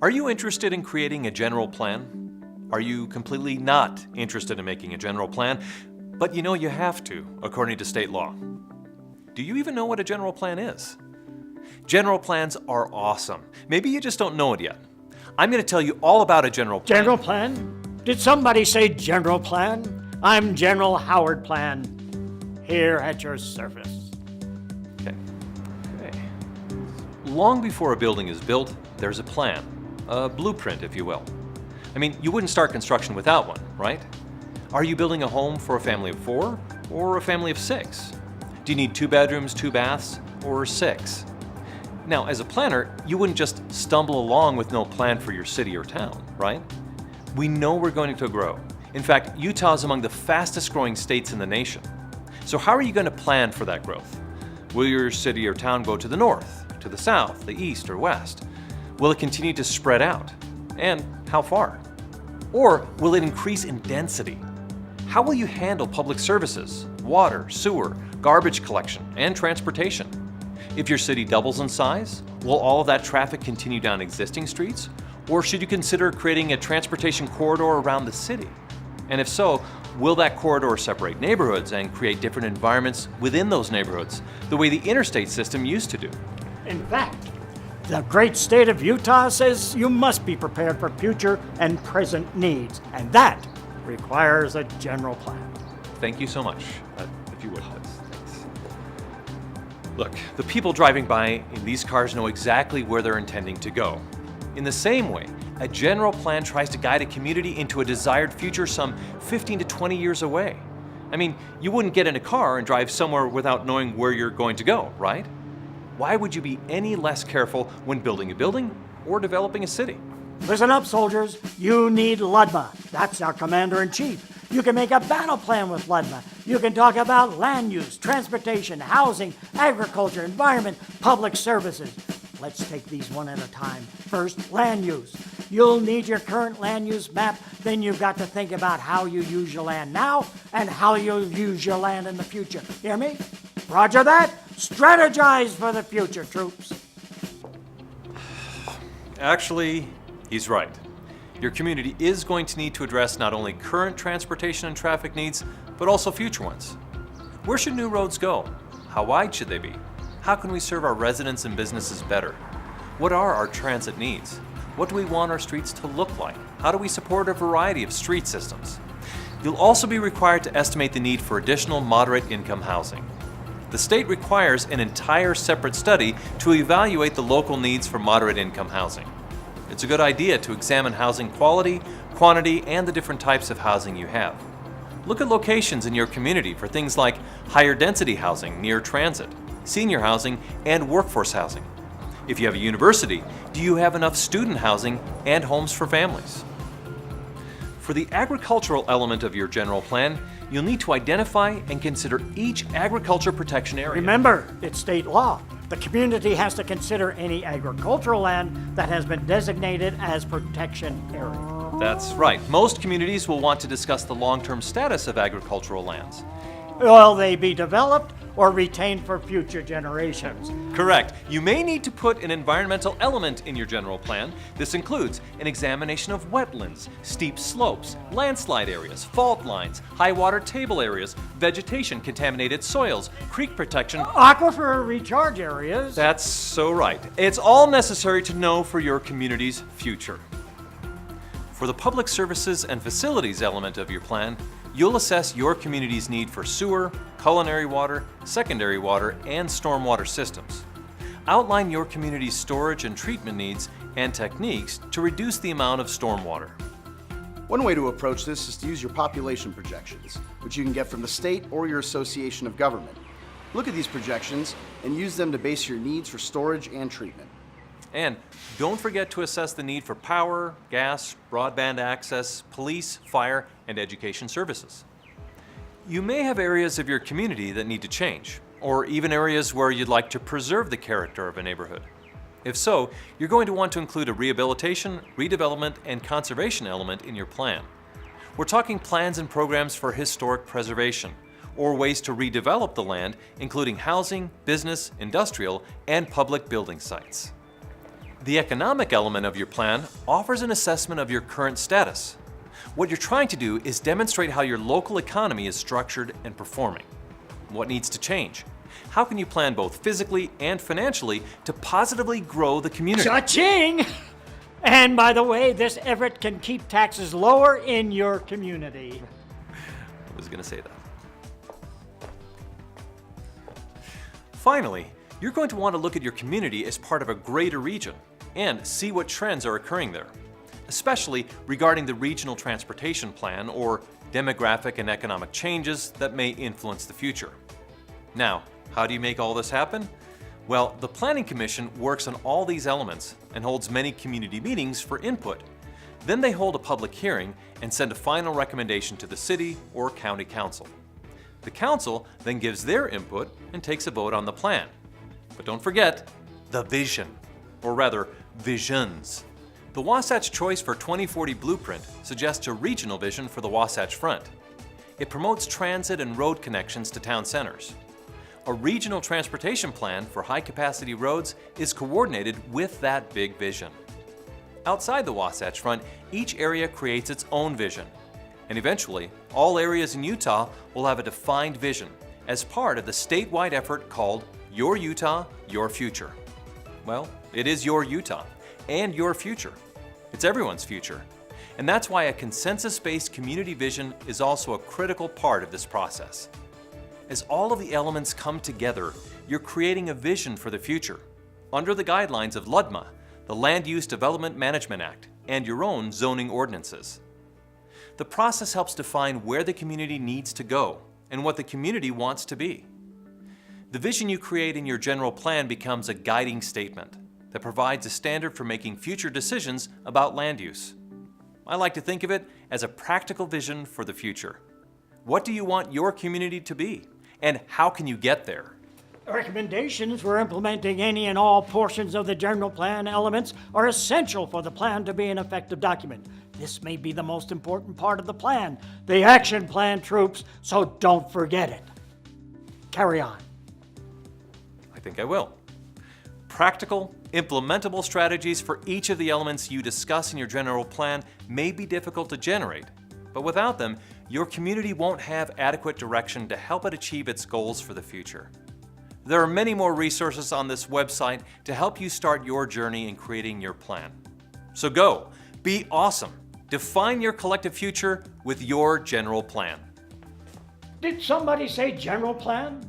Are you interested in creating a general plan? Are you completely not interested in making a general plan, but you know you have to, according to state law? Do you even know what a general plan is? General plans are awesome. Maybe you just don't know it yet. I'm going to tell you all about a general plan. General plan? Did somebody say general plan? I'm General Howard Plan, here at your service. Okay. Long before a building is built, there's a plan, a blueprint, if you will. I mean, you wouldn't start construction without one, right? Are you building a home for a family of 4 or a family of 6? Do you need 2 bedrooms, 2 baths, or 6? Now, as a planner, you wouldn't just stumble along with no plan for your city or town, right? We know we're going to grow. In fact, Utah is among the fastest growing states in the nation. So how are you going to plan for that growth? Will your city or town go to the north, to the south, the east, or west? Will it continue to spread out? And how far? Or will it increase in density? How will you handle public services, water, sewer, garbage collection, and transportation? If your city doubles in size, will all of that traffic continue down existing streets? Or should you consider creating a transportation corridor around the city? And if so, will that corridor separate neighborhoods and create different environments within those neighborhoods, the way the interstate system used to do? In fact, the great state of Utah says you must be prepared for future and present needs, and that requires a general plan. Thank you so much. If you would, please. Thanks. Look, the people driving by in these cars know exactly where they're intending to go. In the same way, a general plan tries to guide a community into a desired future some 15 to 20 years away. I mean, you wouldn't get in a car and drive somewhere without knowing where you're going to go, right? Why would you be any less careful when building a building or developing a city? Listen up, soldiers. You need LUDMA. That's our commander-in-chief. You can make a battle plan with LUDMA. You can talk about land use, transportation, housing, agriculture, environment, public services. Let's take these one at a time. First, land use. You'll need your current land use map. Then you've got to think about how you use your land now and how you'll use your land in the future. Hear me? Roger that. Strategize for the future, troops. Actually, he's right. Your community is going to need to address not only current transportation and traffic needs, but also future ones. Where should new roads go? How wide should they be? How can we serve our residents and businesses better? What are our transit needs? What do we want our streets to look like? How do we support a variety of street systems? You'll also be required to estimate the need for additional moderate income housing. The state requires an entire separate study to evaluate the local needs for moderate income housing. It's a good idea to examine housing quality, quantity, and the different types of housing you have. Look at locations in your community for things like higher density housing near transit, senior housing, and workforce housing. If you have a university, do you have enough student housing and homes for families? For the agricultural element of your general plan, you'll need to identify and consider each agriculture protection area. Remember, it's state law. The community has to consider any agricultural land that has been designated as protection area. That's right. Most communities will want to discuss the long-term status of agricultural lands. Will they be developed or retained for future generations? Correct. You may need to put an environmental element in your general plan. This includes an examination of wetlands, steep slopes, landslide areas, fault lines, high water table areas, vegetation, contaminated soils, creek protection, Aquifer recharge areas. That's so right. It's all necessary to know for your community's future. For the public services and facilities element of your plan, you'll assess your community's need for sewer, culinary water, secondary water, and stormwater systems. Outline your community's storage and treatment needs and techniques to reduce the amount of stormwater. One way to approach this is to use your population projections, which you can get from the state or your association of government. Look at these projections and use them to base your needs for storage and treatment. And don't forget to assess the need for power, gas, broadband access, police, fire, and education services. You may have areas of your community that need to change, or even areas where you'd like to preserve the character of a neighborhood. If so, you're going to want to include a rehabilitation, redevelopment, and conservation element in your plan. We're talking plans and programs for historic preservation, or ways to redevelop the land, including housing, business, industrial, and public building sites. The economic element of your plan offers an assessment of your current status. What you're trying to do is demonstrate how your local economy is structured and performing. What needs to change? How can you plan both physically and financially to positively grow the community? Cha-ching! And by the way, this effort can keep taxes lower in your community. I was going to say that. Finally, you're going to want to look at your community as part of a greater region and see what trends are occurring there, especially regarding the regional transportation plan or demographic and economic changes that may influence the future. Now, how do you make all this happen? Well, the Planning Commission works on all these elements and holds many community meetings for input. Then they hold a public hearing and send a final recommendation to the city or county council. The council then gives their input and takes a vote on the plan. But don't forget the vision, or rather, visions. The Wasatch Choice for 2040 Blueprint suggests a regional vision for the Wasatch Front. It promotes transit and road connections to town centers. A regional transportation plan for high-capacity roads is coordinated with that big vision. Outside the Wasatch Front, each area creates its own vision. And eventually, all areas in Utah will have a defined vision as part of the statewide effort called Your Utah, Your Future. Well, it is your Utah and your future. It's everyone's future. And that's why a consensus-based community vision is also a critical part of this process. As all of the elements come together, you're creating a vision for the future, under the guidelines of LUDMA, the Land Use Development Management Act, and your own zoning ordinances. The process helps define where the community needs to go and what the community wants to be. The vision you create in your general plan becomes a guiding statement that provides a standard for making future decisions about land use. I like to think of it as a practical vision for the future. What do you want your community to be? And how can you get there? Recommendations for implementing any and all portions of the general plan elements are essential for the plan to be an effective document. This may be the most important part of the plan, the action plan, troops, so don't forget it. Carry on. I think I will. Practical, implementable strategies for each of the elements you discuss in your general plan may be difficult to generate, but without them, your community won't have adequate direction to help it achieve its goals for the future. There are many more resources on this website to help you start your journey in creating your plan. So go, be awesome, define your collective future with your general plan. Did somebody say general plan?